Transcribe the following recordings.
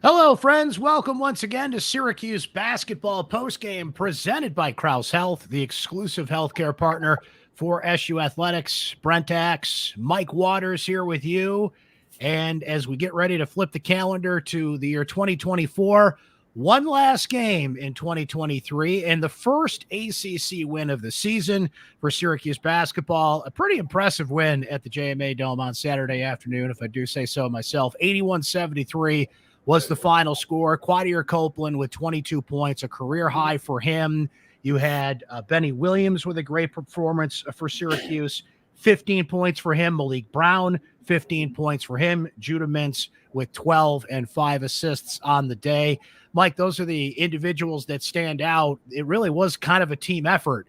Hello, friends. Welcome once again to Syracuse Basketball Postgame presented by Krause Health, the exclusive healthcare partner for SU Athletics. Brent Axe, Mike Waters here with you. And as we get ready to flip the calendar to the year 2024, one last game in 2023 and the first ACC win of the season for Syracuse basketball. A pretty impressive win at the JMA Dome on Saturday afternoon, if I do say so myself. 81-73 was the final score. Quadir Copeland with 22 points, a career high for him. You had Benny Williams with a great performance for Syracuse, 15 points for him. Malik Brown, 15 points for him. Judah Mintz with 12 and 5 assists on the day. Mike, those are the individuals that stand out. It really was kind of a team effort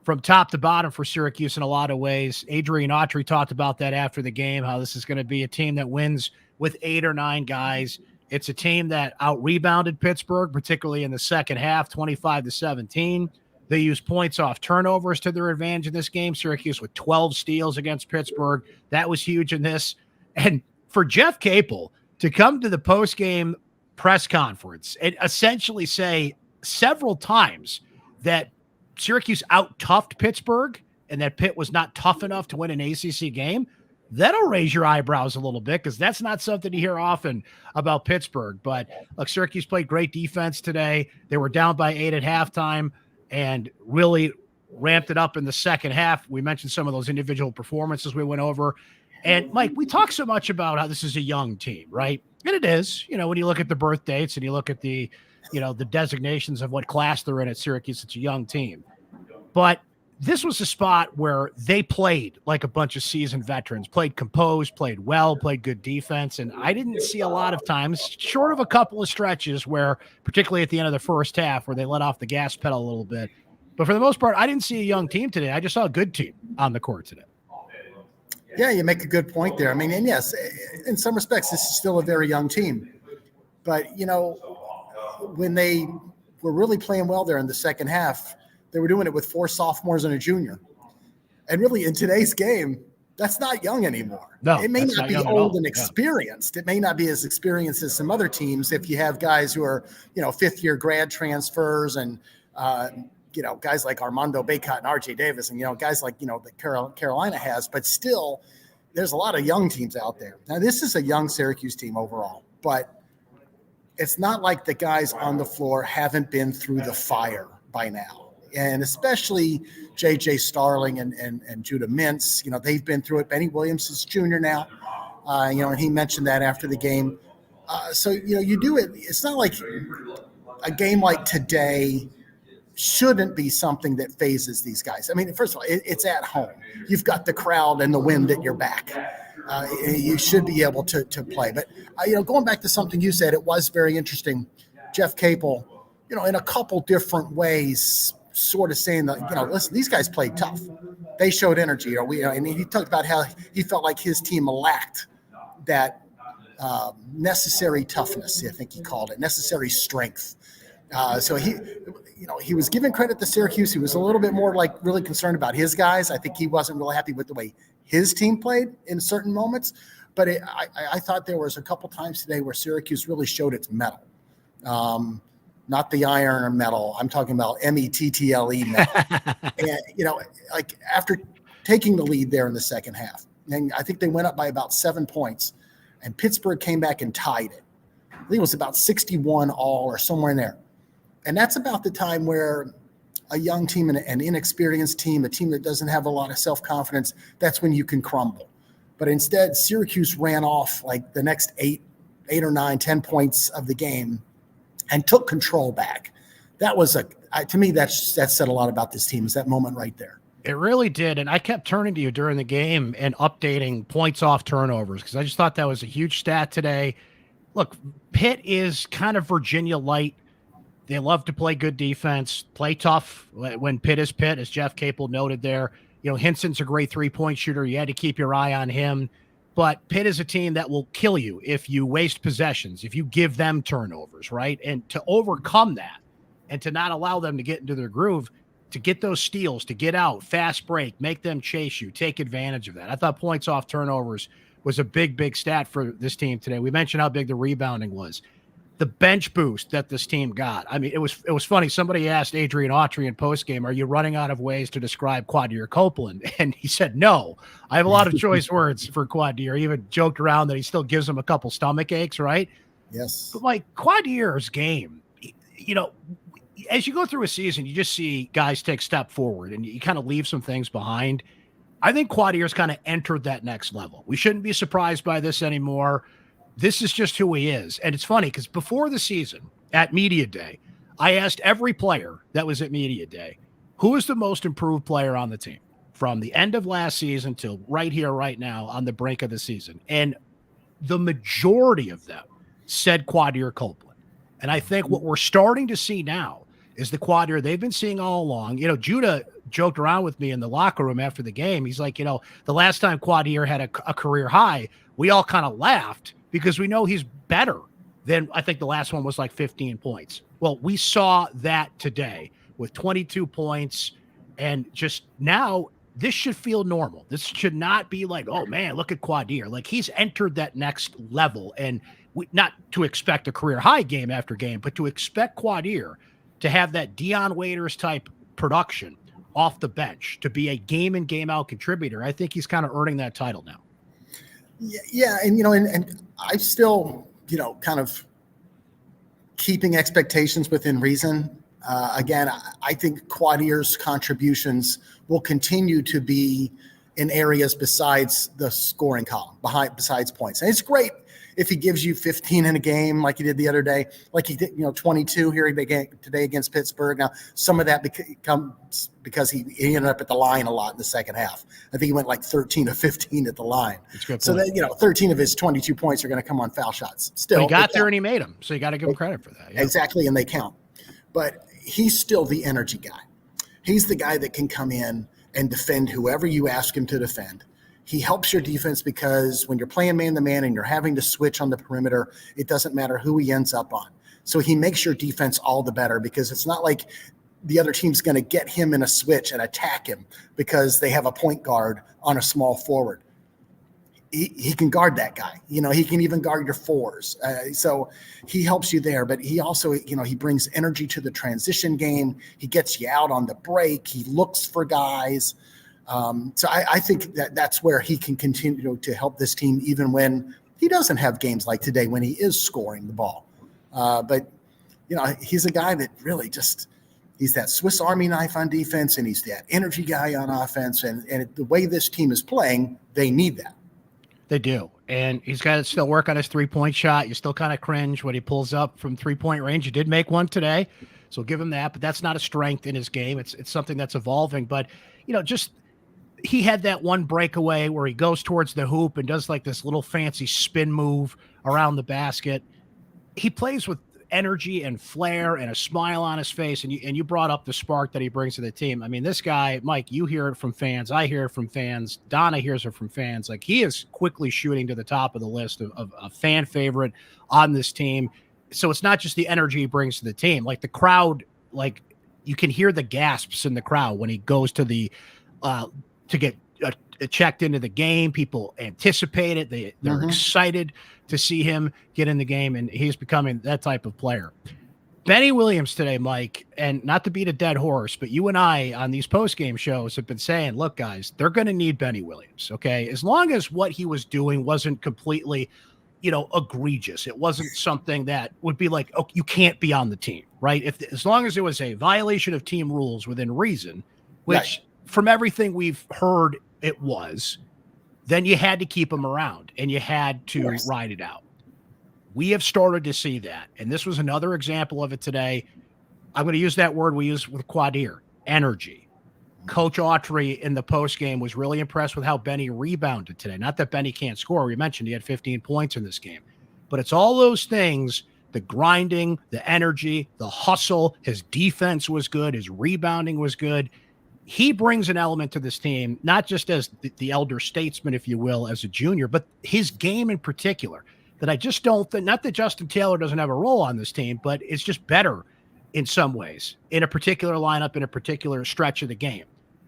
from top to bottom for Syracuse in a lot of ways. Adrian Autry talked about that after the game, how this is going to be a team that wins with 8 or 9 guys. It's a team that out-rebounded Pittsburgh, particularly in the second half, 25-17. They used points off turnovers to their advantage in this game. Syracuse with 12 steals against Pittsburgh. That was huge in this. And for Jeff Capel to come to the post-game press conference and essentially say several times that Syracuse out-toughed Pittsburgh and that Pitt was not tough enough to win an ACC game, that'll raise your eyebrows a little bit because that's not something you hear often about Pittsburgh. But look, Syracuse played great defense today. They were down by 8 at halftime and really ramped it up in the second half. We mentioned some of those individual performances we went over. And Mike, we talk so much about how this is a young team, right? And it is, when you look at the birth dates and you look at the, the designations of what class they're in at Syracuse, it's a young team. But this was a spot where they played like a bunch of seasoned veterans, played composed, played well, played good defense. And I didn't see a lot of times, short of a couple of stretches where, particularly at the end of the first half, where they let off the gas pedal a little bit. But for the most part, I didn't see a young team today. I just saw a good team on the court today. Yeah, you make a good point there. I mean, and yes, in some respects, this is still a very young team. But, when they were really playing well there in the second half, they were doing it with 4 sophomores and a junior. And really, in today's game, that's not young anymore. No, it may not be old and experienced. Yeah. It may not be as experienced as some other teams if you have guys who are, fifth-year grad transfers and, guys like Armando Bacot and R.J. Davis and, guys like, that Carolina has. But still, there's a lot of young teams out there. Now, this is a young Syracuse team overall, but it's not like the guys on the floor haven't been through the fire by now. And especially J.J. Starling and Judah Mintz, they've been through it. Benny Williams is junior now, and he mentioned that after the game. So, you do it. It's not like a game like today shouldn't be something that phases these guys. I mean, first of all, it's at home. You've got the crowd and the wind at your back. You should be able to play. But, going back to something you said, it was very interesting. Jeff Capel, in a couple different ways, sort of saying that, listen, these guys played tough. They showed energy. And he talked about how he felt like his team lacked that necessary toughness, I think he called it, necessary strength. So he was giving credit to Syracuse. He was a little bit more really concerned about his guys. I think he wasn't really happy with the way his team played in certain moments. But I thought there was a couple times today where Syracuse really showed its mettle. Not the iron or metal. I'm talking about mettle metal. And, after taking the lead there in the second half, and I think they went up by about 7 points, and Pittsburgh came back and tied it. I think it was about 61 all or somewhere in there. And that's about the time where a young team and an inexperienced team, a team that doesn't have a lot of self-confidence, that's when you can crumble. But instead, Syracuse ran off the next 8 or 9, 10 points of the game and took control back. That was to me, that said a lot about this team, is that moment right there. It really did. And I kept turning to you during the game and updating points off turnovers because I just thought that was a huge stat today. Look, Pitt is kind of Virginia light. They love to play good defense, play tough when Pitt is Pitt, as Jeff Capel noted there. Hinson's a great three-point shooter. You had to keep your eye on him. But Pitt is a team that will kill you if you waste possessions, if you give them turnovers, right? And to overcome that and to not allow them to get into their groove, to get those steals, to get out, fast break, make them chase you, take advantage of that. I thought points off turnovers was a big, big stat for this team today. We mentioned how big the rebounding was. the bench boost that this team got. I mean, it was funny. Somebody asked Adrian Autry in postgame, "Are you running out of ways to describe Quadir Copeland?" And he said, "No, I have a lot of choice words for Quadir." He even joked around that he still gives him a couple stomach aches, right? Yes. But like Quadir's game, as you go through a season, you just see guys take step forward and you kind of leave some things behind. I think Quadir's kind of entered that next level. We shouldn't be surprised by this anymore. This is just who he is. And it's funny because before the season at Media Day, I asked every player that was at Media Day, who is the most improved player on the team from the end of last season till right here, right now on the brink of the season. And the majority of them said Quadir Copeland. And I think what we're starting to see now is the Quadir they've been seeing all along. Judah joked around with me in the locker room after the game. He's like, the last time Quadir had a career high, we all kind of laughed because we know he's better than, I think the last one was like 15 points. Well, we saw that today with 22 points, and just now this should feel normal. This should not be like, oh man, look at Quadir. Like he's entered that next level, and not to expect a career high game after game, but to expect Quadir to have that Dion Waiters type production off the bench, to be a game in, game out contributor. I think he's kind of earning that title now. Yeah. And, and I still, kind of keeping expectations within reason. Again, I think Quadir's contributions will continue to be in areas besides the scoring column, besides points. And it's great if he gives you 15 in a game like he did the other day, like he did, 22 here today against Pittsburgh. Now, some of that comes because he ended up at the line a lot in the second half. I think he went like 13 of 15 at the line. So that, 13 of his 22 points are going to come on foul shots. Still, he got there and he made them. So you got to give him credit for that. Yeah. Exactly, and they count. But he's still the energy guy. He's the guy that can come in and defend whoever you ask him to defend. He helps your defense because when you're playing man-to-man and you're having to switch on the perimeter, it doesn't matter who he ends up on. So he makes your defense all the better because it's not like the other team's going to get him in a switch and attack him because they have a point guard on a small forward. He can guard that guy. He can even guard your fours. So he helps you there. But he also, he brings energy to the transition game. He gets you out on the break. He looks for guys. So I think that's where he can continue to help this team even when he doesn't have games like today when he is scoring the ball. But, he's a guy that really he's that Swiss Army knife on defense, and he's that energy guy on offense. And the way this team is playing, they need that. They do. And he's got to still work on his three-point shot. You still kind of cringe when he pulls up from three-point range. He did make one today, so give him that. But that's not a strength in his game. It's something that's evolving. But, he had that one breakaway where he goes towards the hoop and does like this little fancy spin move around the basket. He plays with energy and flair and a smile on his face. And you brought up the spark that he brings to the team. I mean, this guy, Mike, you hear it from fans. I hear it from fans. Donna hears it from fans. Like, he is quickly shooting to the top of the list of a fan favorite on this team. So it's not just the energy he brings to the team. Like, the crowd, like, you can hear the gasps in the crowd when he goes to the to get checked into the game. People anticipate it. They're excited to see him get in the game, and he's becoming that type of player. Benny Williams today, Mike, and not to beat a dead horse, but you and I on these post-game shows have been saying, look, guys, they're going to need Benny Williams, okay? As long as what he was doing wasn't completely, egregious. It wasn't something that would be like, oh, you can't be on the team, right? As long as it was a violation of team rules within reason, which from everything we've heard it was, then you had to keep him around and you had to ride it out. We have started to see that. And this was another example of it today. I'm going to use that word we use with Quadir, energy. Coach Autry in the postgame was really impressed with how Benny rebounded today. Not that Benny can't score. We mentioned he had 15 points in this game. But it's all those things, the grinding, the energy, the hustle. His defense was good. His rebounding was good. He brings an element to this team, not just as the elder statesman, if you will, as a junior, but his game in particular, that I just don't think, not that Justin Taylor doesn't have a role on this team, but it's just better in some ways, in a particular lineup, in a particular stretch of the game,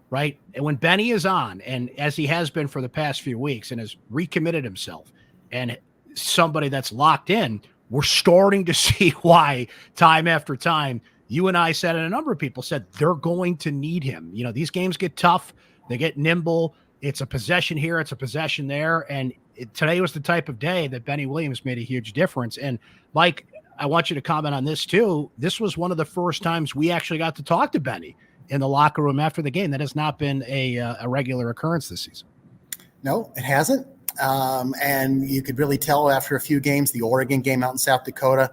right? And when Benny is on, and as he has been for the past few weeks, and has recommitted himself, and somebody that's locked in, we're starting to see why time after time, you and I said, and a number of people said, they're going to need him. You know, these games get tough. They get nimble. It's a possession here. It's a possession there. And today was the type of day that Benny Williams made a huge difference. And Mike, I want you to comment on this too. This was one of the first times we actually got to talk to Benny in the locker room after the game. That has not been a regular occurrence this season. No, it hasn't. And you could really tell after a few games, the Oregon game out in South Dakota,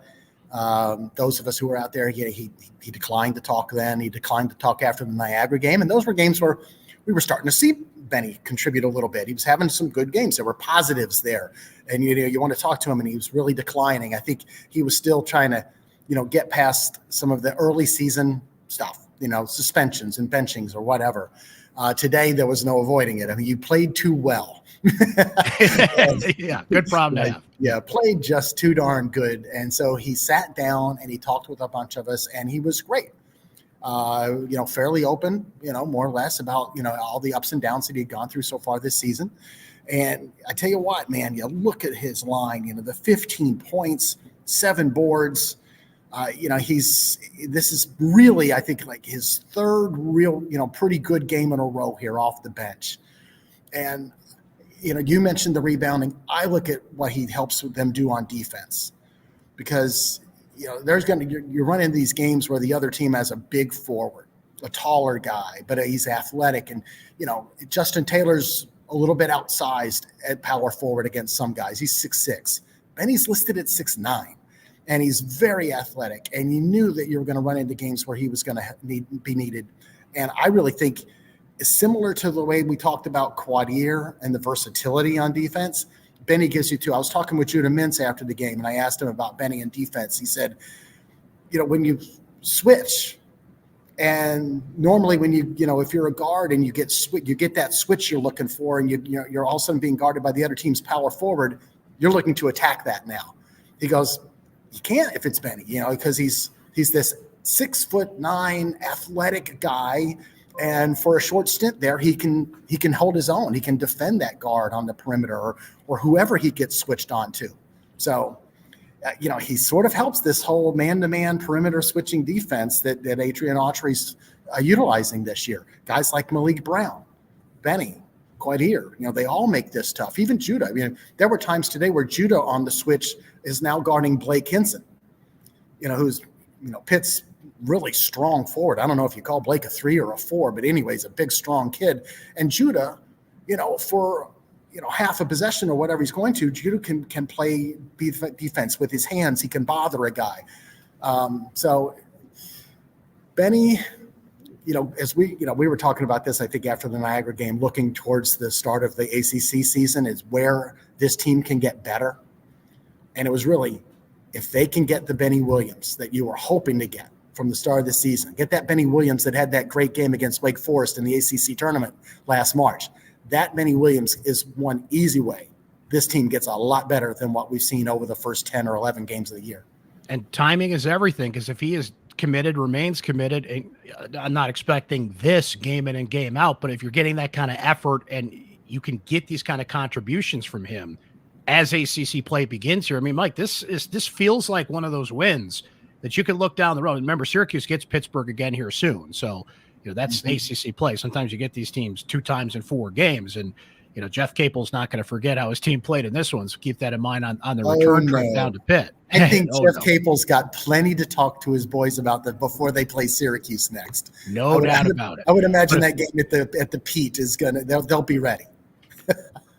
those of us who were out there, he declined to talk then. He declined to talk after the Niagara game. And those were games where we were starting to see Benny contribute a little bit. He was having some good games. There were positives there. And, you want to talk to him, and he was really declining. I think he was still trying to, get past some of the early season stuff, suspensions and benchings or whatever. Today, there was no avoiding it. I mean, you played too well. Yeah, good problem to have. Yeah, played just too darn good. And so he sat down and he talked with a bunch of us, and he was great. Fairly open, more or less about, all the ups and downs that he'd gone through so far this season. And I tell you what, man, you look at his line, the 15 points, 7 boards. This is really, I think, like his third real, pretty good game in a row here off the bench. And, you mentioned the rebounding. I look at what he helps them do on defense, because you're running these games where the other team has a big forward, a taller guy, but he's athletic. And, Justin Taylor's a little bit outsized at power forward against some guys. He's 6'6". Benny's listed at 6'9", and he's very athletic. And you knew that you were going to run into games where he was going to be needed. And I really think it's similar to the way we talked about Quadir and the versatility on defense. Benny gives you too. I was talking with Judah Mintz after the game, and I asked him about Benny and defense. He said, when you switch, and normally when if you're a guard and you get that switch you're looking for, and you're all of a sudden being guarded by the other team's power forward, you're looking to attack that now. He goes, you can't if it's Benny, because he's this 6'9" athletic guy. And for a short stint there, he can hold his own. He can defend that guard on the perimeter or whoever he gets switched on to. So, he sort of helps this whole man-to-man perimeter switching defense that Adrian Autry's utilizing this year. Guys like Malik Brown, Benny, Quadir, they all make this tough. Even Judah. There were times today where Judah on the switch is now guarding Blake Hinson, who's, Pitt's really strong forward. I don't know if you call Blake a 3 or a 4, but anyways, a big, strong kid. And Judah, for, half a possession or whatever he's going to, Judah can play defense with his hands. He can bother a guy. So Benny, as we were talking about this, I think after the Niagara game, looking towards the start of the ACC season is where this team can get better. And it was really, if they can get the Benny Williams that you were hoping to get from the start of the season, get that Benny Williams that had that great game against Wake Forest in the ACC tournament last March. That Benny Williams is one easy way this team gets a lot better than what we've seen over the first 10 or 11 games of the year. And timing is everything, because if he is committed, remains committed, and I'm not expecting this game in and game out, but if you're getting that kind of effort and you can get these kind of contributions from him as ACC play begins here. I mean, Mike, this feels like one of those wins that you can look down the road. Remember, Syracuse gets Pittsburgh again here soon. So, that's ACC play. Sometimes you get these teams 2 times in 4 games. And, Jeff Capel's not going to forget how his team played in this one. So keep that in mind on the return trip down to Pitt. I think Jeff Capel's got plenty to talk to his boys about that before they play Syracuse next. No doubt about it. I would imagine that game at the Pete is they'll be ready.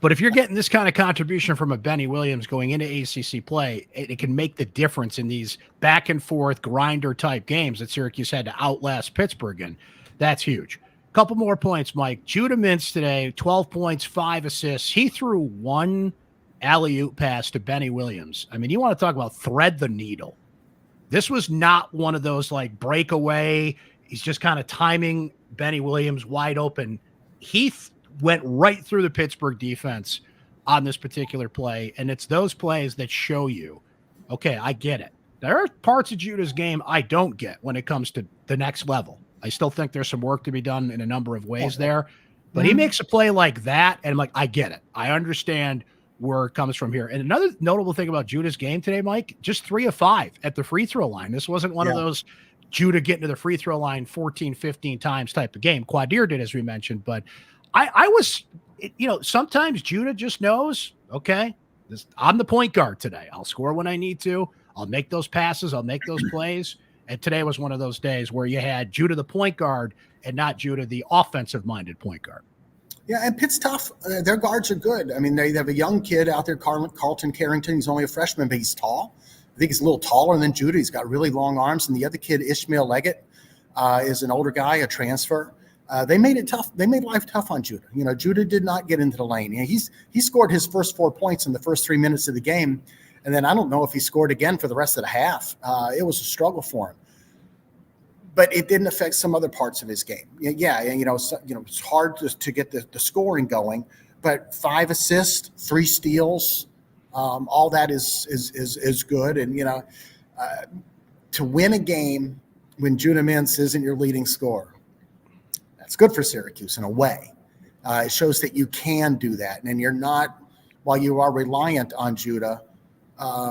But if you're getting this kind of contribution from a Benny Williams going into ACC play, it can make the difference in these back and forth grinder type games that Syracuse had to outlast Pittsburgh in. That's huge. Couple more points, Mike. Judah Mintz today, 12 points, 5 assists. He threw 1 alley-oop pass to Benny Williams. I mean, you want to talk about thread the needle. This was not one of those like breakaway. He's just kind of timing Benny Williams wide open. He went right through the Pittsburgh defense on this particular play, and it's those plays that show you, okay, I get it. There are parts of Judah's game I don't get when it comes to the next level. I still think there's some work to be done in a number of ways there, but he makes a play like that, and I'm like, I get it. I understand where it comes from here. And another notable thing about Judah's game today, Mike, just 3 of 5 at the free throw line. This wasn't one of those Judah getting to the free throw line 14, 15 times type of game. Quadir did, as we mentioned, but I was, sometimes Judah just knows, okay, I'm the point guard today. I'll score when I need to. I'll make those passes. I'll make those plays. And today was one of those days where you had Judah the point guard and not Judah the offensive-minded point guard. Yeah, and Pitt's tough. Their guards are good. I mean, they have a young kid out there, Carlton Carrington. He's only a freshman, but he's tall. I think he's a little taller than Judah. He's got really long arms. And the other kid, Ishmael Leggett, is an older guy, a transfer. They made it tough. They made life tough on Judah. Judah did not get into the lane. He scored his first 4 points in the first 3 minutes of the game. And then I don't know if he scored again for the rest of the half. It was a struggle for him. But it didn't affect some other parts of his game. Yeah, it's hard to get the scoring going. But 5 assists, 3 steals, all that is good. And to win a game when Judah Mintz isn't your leading scorer, that's good for Syracuse in a way. It shows that you can do that, and you're not, while you are reliant on Judah,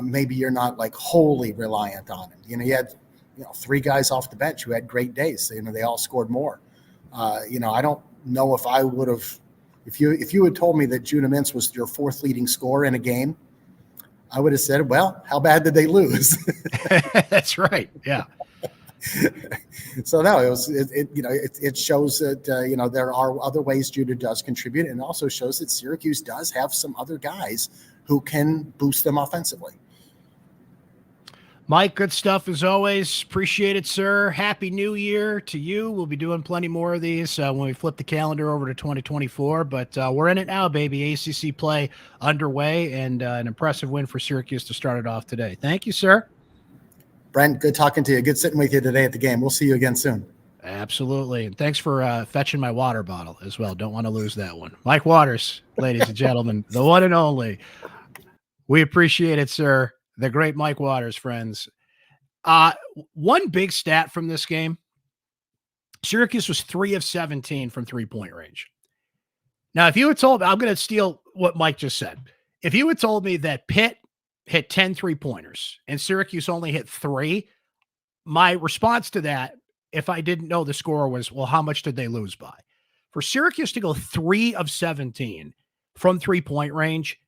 maybe you're not like wholly reliant on him. You had 3 guys off the bench who had great days. They all scored more. I don't know if I would have, if you had told me that Judah Mintz was your 4th leading scorer in a game, I would have said, well, how bad did they lose? That's right. Yeah. So no, it shows that there are other ways Judah does contribute, and also shows that Syracuse does have some other guys who can boost them offensively. Mike, good stuff as always. Appreciate it, sir. Happy New Year to you. We'll be doing plenty more of these when we flip the calendar over to 2024, but we're in it now, baby. ACC play underway, and an impressive win for Syracuse to start it off today. Thank you, sir. Brent, good talking to you. Good sitting with you today at the game. We'll see you again soon. Absolutely. And thanks for fetching my water bottle as well. Don't want to lose that one. Mike Waters, ladies and gentlemen, the one and only. We appreciate it, sir. The great Mike Waters, friends. One big stat from this game, Syracuse was 3 of 17 from 3-point range. Now, if you had told me, I'm going to steal what Mike just said. If you had told me that Pitt hit 10 3-pointers and Syracuse only hit 3, my response to that, if I didn't know the score, was, well, how much did they lose by? For Syracuse to go 3 of 17 from 3-point range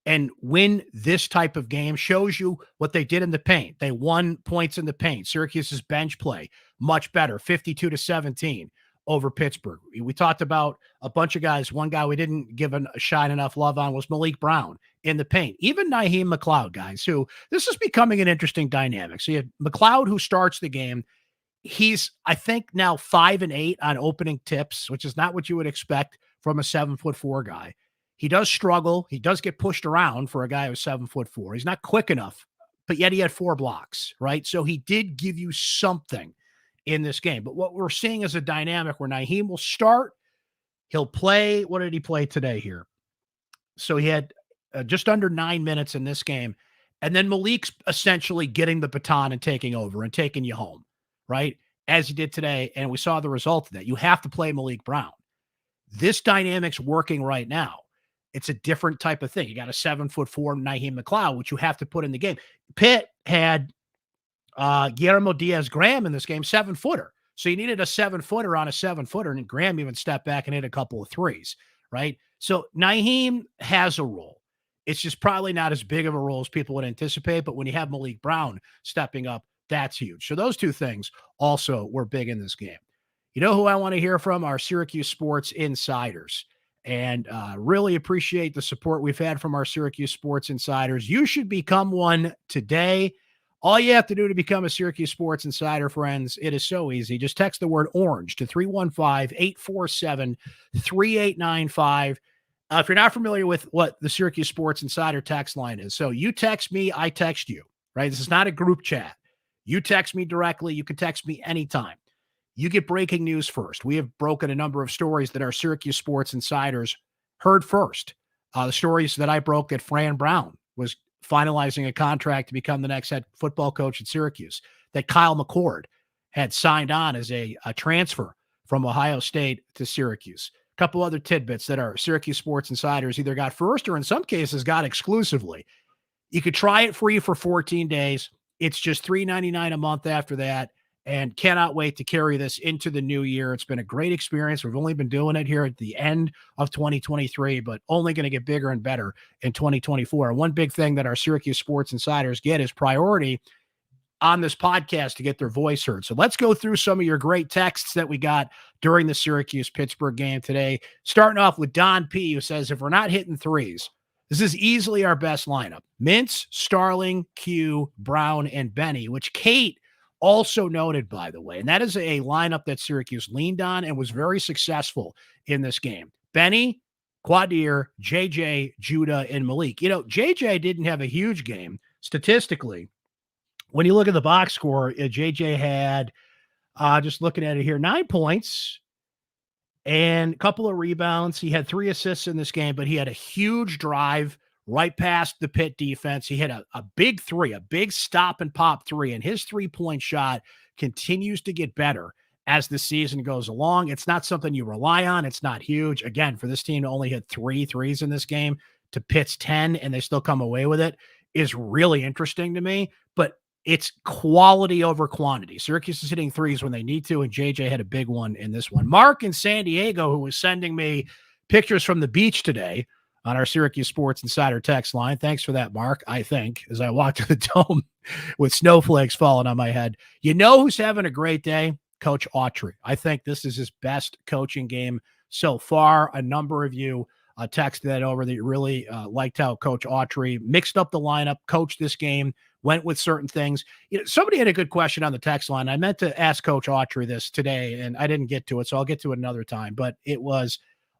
and win this type of game shows you what they did in the paint. They won points in the paint. Syracuse's bench play, much better, 52-17 over Pittsburgh. We talked about a bunch of guys. One guy we didn't give a shine enough love on was Malik Brown in the paint. Even Naheem McLeod, guys, who this is becoming an interesting dynamic. So you have McLeod, who starts the game. He's, I think, now 5 and 8 on opening tips, which is not what you would expect from a 7'4" guy. He does struggle. He does get pushed around for a guy who's 7'4". He's not quick enough, but yet he had 4 blocks, right? So he did give you something in this game. But what we're seeing is a dynamic where Naheem will start. He'll play. What did he play today here? So he had just under 9 minutes in this game. And then Malik's essentially getting the baton and taking over and taking you home, right? As he did today. And we saw the result of that. You have to play Malik Brown. This dynamic's working right now. It's a different type of thing. You got a 7'4" Naheem McLeod, which you have to put in the game. Pitt had Guillermo Diaz-Graham in this game, 7-footer. So you needed a 7-footer on a 7-footer, and Graham even stepped back and hit a couple of threes, right? So Naheem has a role. It's just probably not as big of a role as people would anticipate, but when you have Malik Brown stepping up, that's huge. So those two things also were big in this game. You know who I want to hear from? Our Syracuse Sports Insiders. And really appreciate the support we've had from our Syracuse Sports Insiders. You should become one today. All you have to do to become a Syracuse Sports Insider, friends, it is so easy. Just text the word orange to 315-847-3895. If you're not familiar with what the Syracuse Sports Insider text line is, so you text me, I text you, right? This is not a group chat. You text me directly. You can text me anytime. You get breaking news first. We have broken a number of stories that our Syracuse Sports Insiders heard first. The stories that I broke that Fran Brown was finalizing a contract to become the next head football coach at Syracuse, that Kyle McCord had signed on as a transfer from Ohio State to Syracuse. couple other tidbits that our Syracuse Sports Insiders either got first or in some cases got exclusively. You could try it free for 14 days. It's just $3.99 a month after that, and cannot wait to carry this into the new year. It's been a great experience. We've only been doing it here at the end of 2023, but only going to get bigger and better in 2024. And one big thing that our Syracuse Sports Insiders get is priority on this podcast to get their voice heard. So let's go through some of your great texts that we got during the Syracuse-Pittsburgh game today. Starting off with Don P., who says, if we're not hitting threes, this is easily our best lineup. Mintz, Starling, Q, Brown, and Benny, which Kate also noted, by the way. And that is a lineup that Syracuse leaned on and was very successful in this game. Benny, Quadir, JJ, Judah, and Malik. You know, JJ didn't have a huge game statistically. When you look at the box score, JJ had, just looking at it here, 9 points and a couple of rebounds. He had 3 assists in this game, but he had a huge drive right past the Pitt defense. He hit a big three, a big stop and pop three, and his 3-point shot continues to get better as the season goes along. It's not something you rely on. It's not huge. Again, for this team to only hit 3 threes in this game to Pitt's 10, and they still come away with it, is really interesting to me. But it's quality over quantity. Syracuse is hitting threes when they need to, and JJ had a big one in this one. Mark in San Diego, who was sending me pictures from the beach today on our Syracuse Sports Insider text line. Thanks for that, Mark, I think, as I walked to the dome with snowflakes falling on my head. You know who's having a great day? Coach Autry. I think this is his best coaching game so far. A number of you texted that over that you really liked how Coach Autry mixed up the lineup, coached this game, went with certain things. You know, somebody had a good question on the text line. I meant to ask Coach Autry this today, and I didn't get to it, so I'll get to it another time. But it was,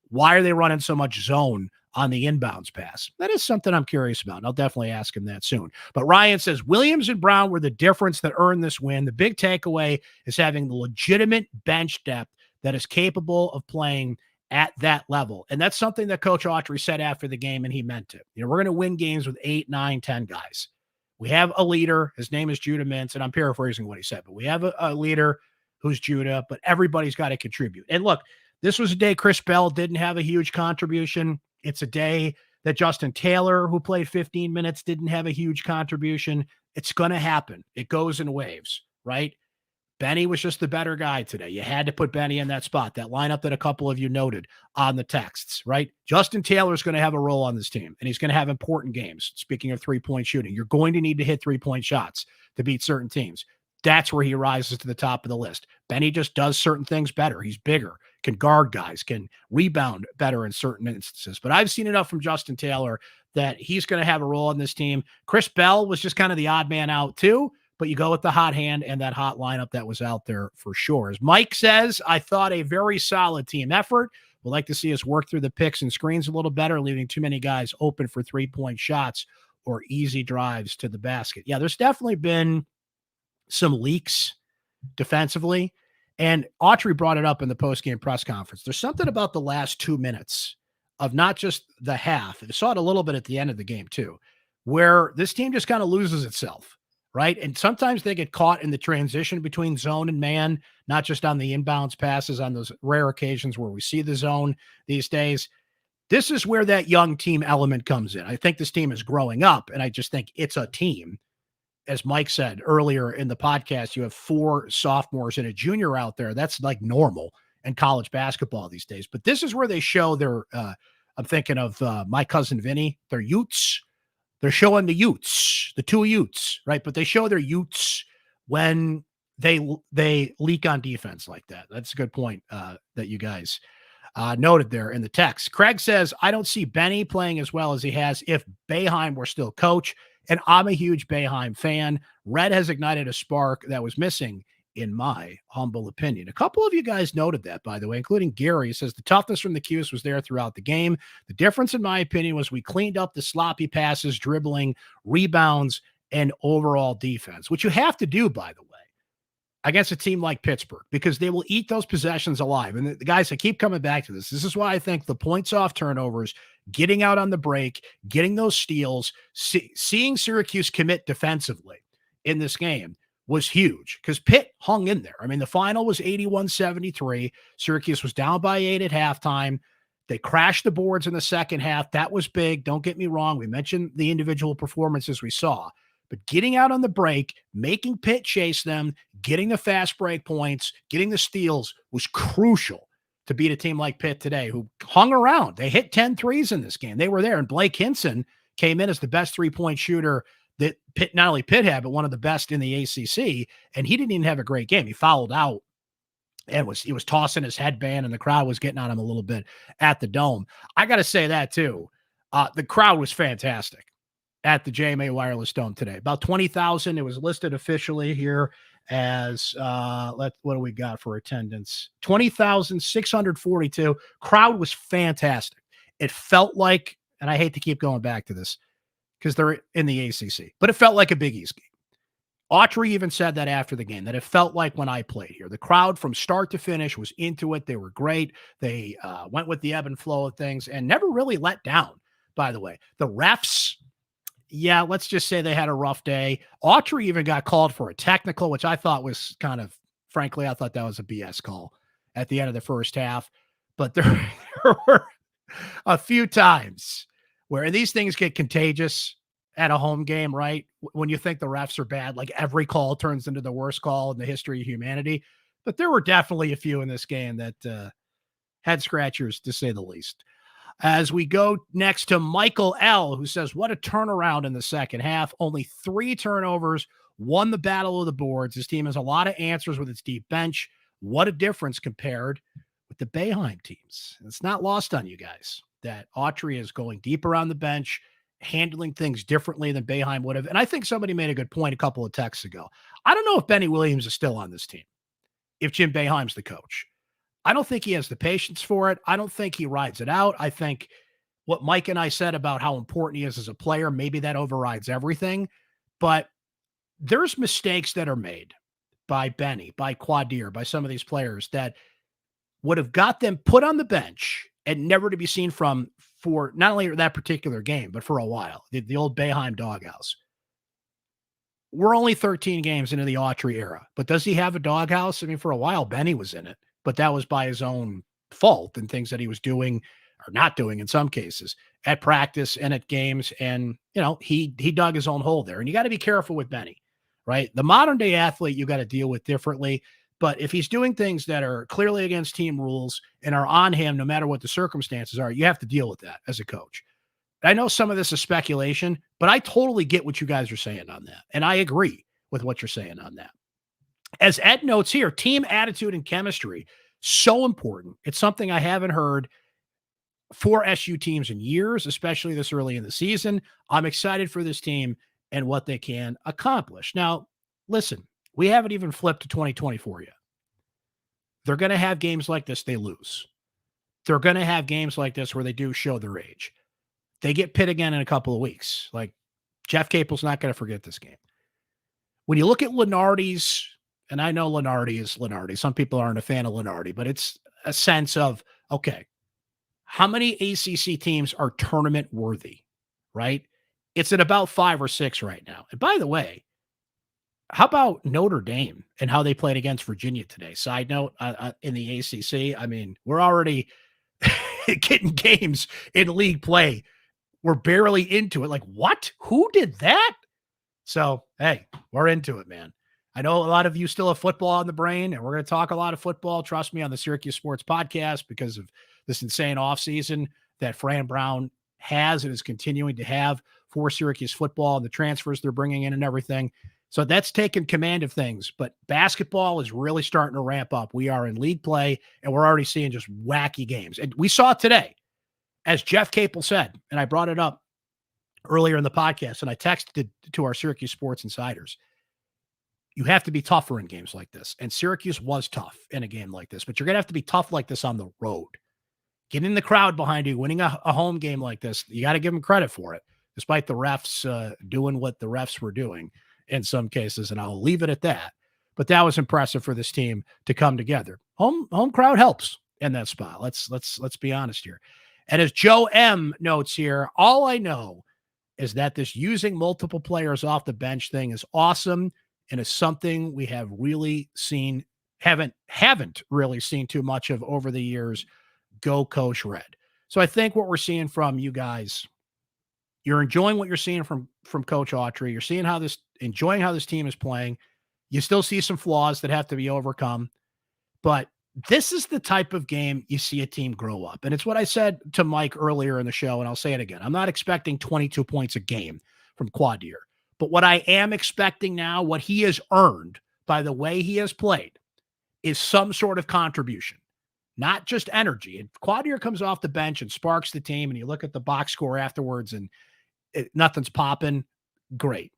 why are they running so much zone on the inbounds pass? That is something I'm curious about, and I'll definitely ask him that soon. But Ryan says, Williams and Brown were the difference that earned this win. The big takeaway is having the legitimate bench depth that is capable of playing at that level. And that's something that Coach Autry said after the game, and he meant it. You know, we're going to win games with 8, 9, 10 guys. We have a leader. His name is Judah Mintz, and I'm paraphrasing what he said, but we have a leader who's Judah, but everybody's got to contribute. And look, this was a day Chris Bell didn't have a huge contribution. It's a day that Justin Taylor, who played 15 minutes, didn't have a huge contribution. It's going to happen. It goes in waves, right? Benny was just the better guy today. You had to put Benny in that spot, that lineup that a couple of you noted on the texts, right? Justin Taylor is going to have a role on this team, and he's going to have important games. Speaking of 3-point shooting, you're going to need to hit 3-point shots to beat certain teams. That's where he rises to the top of the list. Benny just does certain things better. He's bigger, can guard guys, can rebound better in certain instances. But I've seen enough from Justin Taylor that he's going to have a role on this team. Chris Bell was just kind of the odd man out too, but you go with the hot hand and that hot lineup that was out there for sure. As Mike says, I thought a very solid team effort. We'd like to see us work through the picks and screens a little better, leaving too many guys open for 3-point shots or easy drives to the basket. Yeah, there's definitely been some leaks defensively, and Autry brought it up in the postgame press conference. There's something about the last 2 minutes of not just the half. I saw it a little bit at the end of the game too, where this team just kind of loses itself, right? And sometimes they get caught in the transition between zone and man, not just on the inbounds passes, on those rare occasions where we see the zone these days. This is where that young team element comes in. I think this team is growing up, and I just think it's a team. As Mike said earlier in the podcast, you have 4 sophomores and a junior out there. That's like normal in college basketball these days. But this is where they show their, I'm thinking of my cousin Vinny, their Utes. They're showing the Utes, the 2 Utes, right? But they show their Utes when they leak on defense like that. That's a good point that you guys noted there in the text. Craig says, I don't see Benny playing as well as he has if Boeheim were still coach. And I'm a huge Boeheim fan. Red has ignited a spark that was missing, in my humble opinion. A couple of you guys noted that, by the way, including Gary. Says the toughness from the Qs was there throughout the game. The difference, in my opinion, was we cleaned up the sloppy passes, dribbling, rebounds, and overall defense, which you have to do, by the way, against a team like Pittsburgh, because they will eat those possessions alive. And the guys, I keep coming back to this. This is why I think the points off turnovers, getting out on the break, getting those steals, seeing Syracuse commit defensively in this game was huge, because Pitt hung in there. I mean, the final was 81-73. Syracuse was down by 8 at halftime. They crashed the boards in the second half. That was big. Don't get me wrong. We mentioned the individual performances we saw, but getting out on the break, making Pitt chase them, getting the fast break points, getting the steals was crucial to beat a team like Pitt today, who hung around. They hit 10 threes in this game. They were there. And Blake Hinson came in as the best three-point shooter that Pitt, not only Pitt had, but one of the best in the ACC. And he didn't even have a great game. He fouled out and he was tossing his headband, and the crowd was getting on him a little bit at the Dome. I got to say that too. The crowd was fantastic at the JMA Wireless Dome today. About 20,000. It was listed officially here as what do we got for attendance? 20,642. Crowd was fantastic. It felt like, and I hate to keep going back to this because they're in the ACC, but it felt like a Big East game. Autry even said that after the game, that it felt like when I played here. The crowd from start to finish was into it. They were great. They went with the ebb and flow of things and never really let down, by the way. The refs, yeah, let's just say they had a rough day. Autry even got called for a technical, which I thought was kind of, frankly, I thought that was a BS call at the end of the first half. But there were a few times where these things get contagious at a home game, right? When you think the refs are bad, like every call turns into the worst call in the history of humanity. But there were definitely a few in this game that head scratchers, to say the least. As we go next to Michael L., who says, what a turnaround in the second half. Only 3 turnovers, won the battle of the boards. His team has a lot of answers with its deep bench. What a difference compared with the Boeheim teams. It's not lost on you guys that Autry is going deep around the bench, handling things differently than Boeheim would have. And I think somebody made a good point a couple of texts ago. I don't know if Benny Williams is still on this team, if Jim Boeheim's the coach. I don't think he has the patience for it. I don't think he rides it out. I think what Mike and I said about how important he is as a player, maybe that overrides everything. But there's mistakes that are made by Benny, by Quadir, by some of these players that would have got them put on the bench and never to be seen from for not only that particular game, but for a while. The old Boeheim doghouse. We're only 13 games into the Autry era, but does he have a doghouse? I mean, for a while, Benny was in it, but that was by his own fault and things that he was doing or not doing in some cases at practice and at games. And, you know, he dug his own hole there. And you got to be careful with Benny, right? The modern day athlete, you got to deal with differently. But if he's doing things that are clearly against team rules and are on him, no matter what the circumstances are, you have to deal with that as a coach. I know some of this is speculation, but I totally get what you guys are saying on that. And I agree with what you're saying on that. As Ed notes here, team attitude and chemistry, so important. It's something I haven't heard for SU teams in years, especially this early in the season. I'm excited for this team and what they can accomplish. Now, listen, we haven't even flipped to 2024 yet. They're going to have games like this, they lose. They're going to have games like this where they do show their age. They get Pitt again in a couple of weeks. Like, Jeff Capel's not going to forget this game. When you look at Lenardi's, and I know Lenardi is Lenardi. Some people aren't a fan of Lenardi, but it's a sense of, okay, how many ACC teams are tournament worthy, right? It's at about 5 or 6 right now. And by the way, how about Notre Dame and how they played against Virginia today? Side note, in the ACC, I mean, we're already getting games in league play. We're barely into it. Like, what? Who did that? So, hey, we're into it, man. I know a lot of you still have football on the brain, and we're going to talk a lot of football. Trust me, on the Syracuse Sports Podcast, because of this insane offseason that Fran Brown has and is continuing to have for Syracuse football and the transfers they're bringing in and everything. So that's taken command of things. But basketball is really starting to ramp up. We are in league play, and we're already seeing just wacky games. And we saw it today, as Jeff Capel said, and I brought it up earlier in the podcast, and I texted to our Syracuse Sports Insiders. You have to be tougher in games like this. And Syracuse was tough in a game like this, but you're going to have to be tough like this on the road. Getting the crowd behind you, winning a home game like this, you got to give them credit for it, despite the refs doing what the refs were doing in some cases, and I'll leave it at that. But that was impressive for this team to come together. Home crowd helps in that spot. Let's be honest here. And as Joe M notes here, all I know is that this using multiple players off the bench thing is awesome and is something we have really seen, haven't really seen too much of over the years. Go Coach Red. So I think what we're seeing from you guys, you're enjoying what you're seeing from Coach Autry. You're seeing enjoying how this team is playing. You still see some flaws that have to be overcome, but this is the type of game you see a team grow up. And it's what I said to Mike earlier in the show, and I'll say it again. I'm not expecting 22 points a game from Quadir, but what I am expecting now, what he has earned by the way he has played, is some sort of contribution, not just energy. And Quadir comes off the bench and sparks the team, and you look at the box score afterwards and nothing's popping. Great.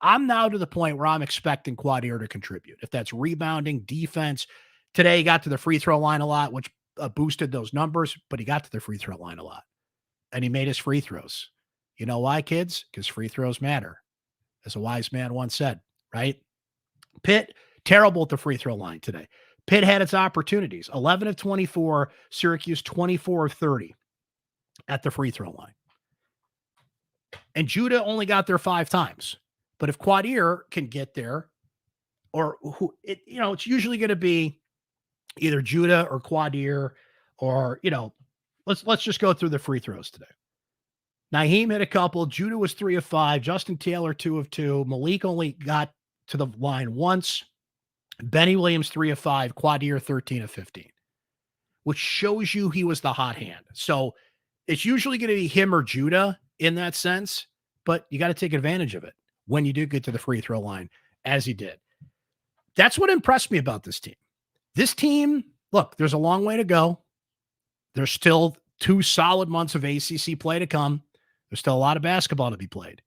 I'm now to the point where I'm expecting Quadir to contribute. If that's rebounding, defense. Today he got to the free throw line a lot, which boosted those numbers, but he got to the free throw line a lot. And he made his free throws. You know why, kids? Because free throws matter, as a wise man once said, right? Pitt, terrible at the free throw line today. Pitt had its opportunities. 11 of 24, Syracuse 24 of 30 at the free throw line. And Judah only got there 5 times. But if Quadir can get there, it's usually going to be either Judah or Quadir, or, let's just go through the free throws today. Naheem hit a couple. Judah was 3 of 5. Justin Taylor, 2 of 2. Malik only got to the line once. Benny Williams, 3 of 5. Quadir, 13 of 15, which shows you he was the hot hand. So it's usually going to be him or Judah in that sense, but you got to take advantage of it when you do get to the free throw line, as he did. That's what impressed me about this team. This team, look, there's a long way to go. There's still 2 solid months of ACC play to come. There's still a lot of basketball to be played.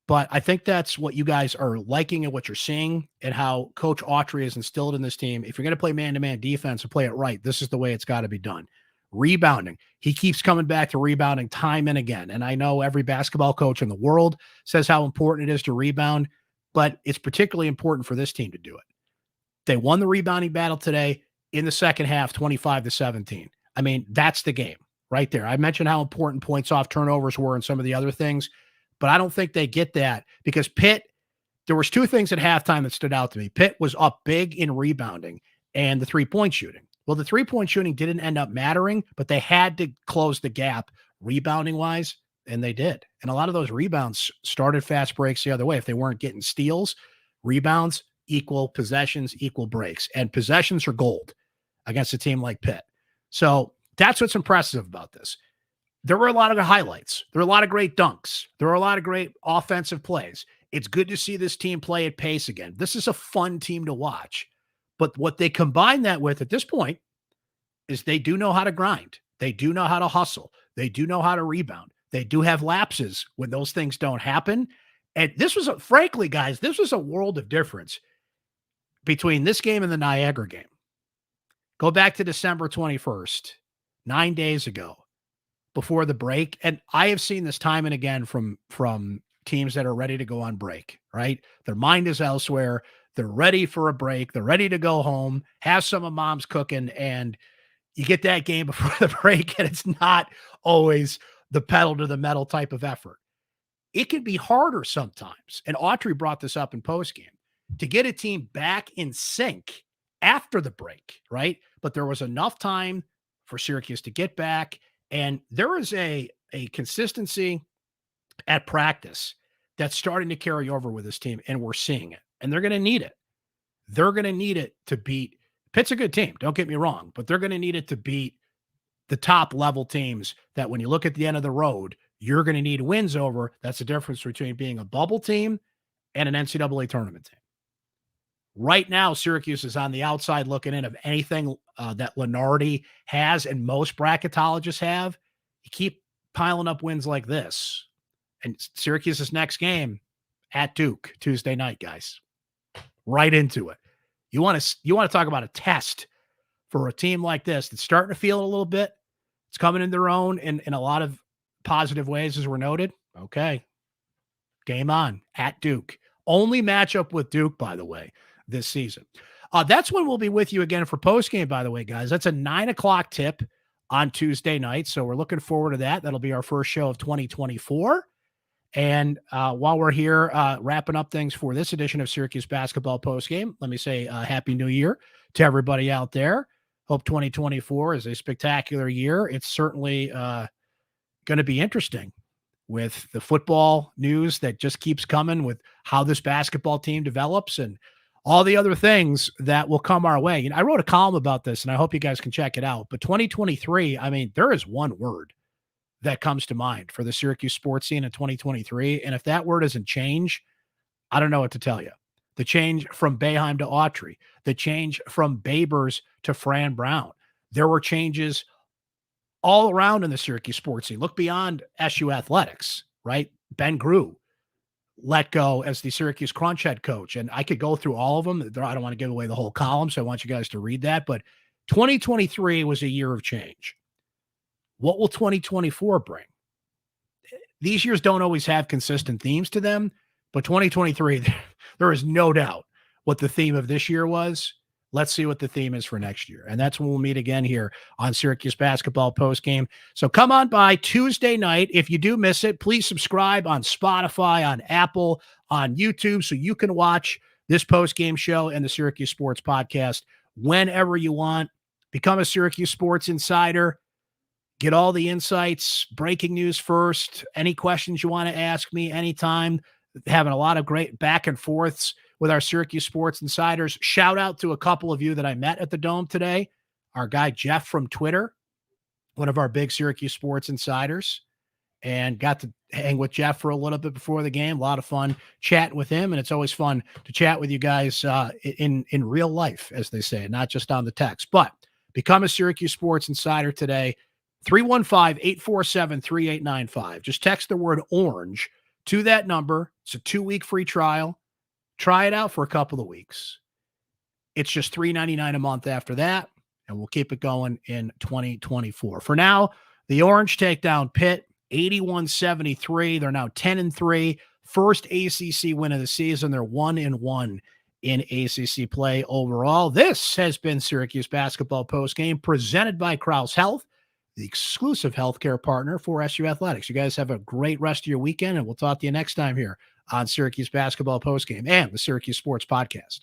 But I think that's what you guys are liking and what you're seeing, and how Coach Autry has instilled in this team. If you're going to play man-to-man defense and play it right, this is the way it's got to be done. Rebounding. He keeps coming back to rebounding time and again. And I know every basketball coach in the world says how important it is to rebound, but it's particularly important for this team to do it. They won the rebounding battle today in the second half, 25-17. I mean, that's the game right there. I mentioned how important points off turnovers were and some of the other things, but I don't think they get that, because Pitt, there was 2 things at halftime that stood out to me. Pitt was up big in rebounding and the 3-point shooting. Well, the 3-point shooting didn't end up mattering, but they had to close the gap rebounding wise, and they did. And a lot of those rebounds started fast breaks the other way. If they weren't getting steals, rebounds equal possessions, equal breaks, and possessions are gold against a team like Pitt. So that's what's impressive about this. There were a lot of highlights. There were a lot of great dunks. There were a lot of great offensive plays. It's good to see this team play at pace again. This is a fun team to watch. But what they combine that with at this point is they do know how to grind. They do know how to hustle. They do know how to rebound. They do have lapses when those things don't happen. And this was, frankly, guys, this was a world of difference between this game and the Niagara game. Go back to December 21st, 9 days ago, before the break. And I have seen this time and again from teams that are ready to go on break, right? Their mind is elsewhere. They're ready for a break. They're ready to go home, have some of mom's cooking, and you get that game before the break, and it's not always the pedal to the metal type of effort. It can be harder sometimes. And Autry brought this up in postgame, to get a team back in sync after the break, right? But there was enough time for Syracuse to get back, and there is a consistency at practice that's starting to carry over with this team, and we're seeing it. And they're going to need it. They're going to need it to beat Pitt's a good team. Don't get me wrong, but they're going to need it to beat the top level teams that when you look at the end of the road, you're going to need wins over. That's the difference between being a bubble team and an NCAA tournament team. Right now, Syracuse is on the outside looking in of anything that Lenardi has and most bracketologists have. You keep piling up wins like this. And Syracuse's next game at Duke, Tuesday night, guys. Right into it. You want to talk about a test for a team like this that's starting to feel it a little bit. It's coming in their own in a lot of positive ways, as we're noted. Okay. Game on at Duke. Only matchup with Duke, by the way, this season. That's when we'll be with you again for postgame, by the way, guys. That's a 9:00 tip on Tuesday night. So we're looking forward to that. That'll be our first show of 2024. And while we're here wrapping up things for this edition of Syracuse Basketball Postgame, let me say Happy New Year to everybody out there. Hope 2024 is a spectacular year. It's certainly going to be interesting with the football news that just keeps coming, with how this basketball team develops and all the other things that will come our way. I wrote a column about this, and I hope you guys can check it out. But 2023, I mean, there is one word that comes to mind for the Syracuse sports scene in 2023. And if that word isn't change, I don't know what to tell you. The change from Boeheim to Autry, the change from Babers to Fran Brown. There were changes all around in the Syracuse sports scene. Look beyond SU athletics, right? Ben Grew let go as the Syracuse Crunch head coach. And I could go through all of them. I don't want to give away the whole column, so I want you guys to read that. But 2023 was a year of change. What will 2024 bring? These years don't always have consistent themes to them, but 2023, there is no doubt what the theme of this year was. Let's see what the theme is for next year. And that's when we'll meet again here on Syracuse Basketball Postgame. So come on by Tuesday night. If you do miss it, please subscribe on Spotify, on Apple, on YouTube, so you can watch this postgame show and the Syracuse Sports Podcast whenever you want. Become a Syracuse Sports Insider. Get all the insights, breaking news first. Any questions you want to ask me anytime. Having a lot of great back and forths with our Syracuse Sports Insiders. Shout out to a couple of you that I met at the Dome today. Our guy Jeff from Twitter, one of our big Syracuse Sports Insiders, and got to hang with Jeff for a little bit before the game. A lot of fun chatting with him, and it's always fun to chat with you guys in real life, as they say, not just on the text. But become a Syracuse Sports Insider today. 315-847-3895. Just text the word orange to that number. It's a 2-week free trial. Try it out for a couple of weeks. It's just $3.99 a month after that, and we'll keep it going in 2024. For now, the Orange take down Pitt, 81-73. They're now 10-3. First ACC win of the season. They're 1-1 in ACC play overall. This has been Syracuse Basketball Postgame, presented by Krause Health, the exclusive healthcare partner for SU Athletics. You guys have a great rest of your weekend, and we'll talk to you next time here on Syracuse Basketball Postgame and the Syracuse Sports Podcast.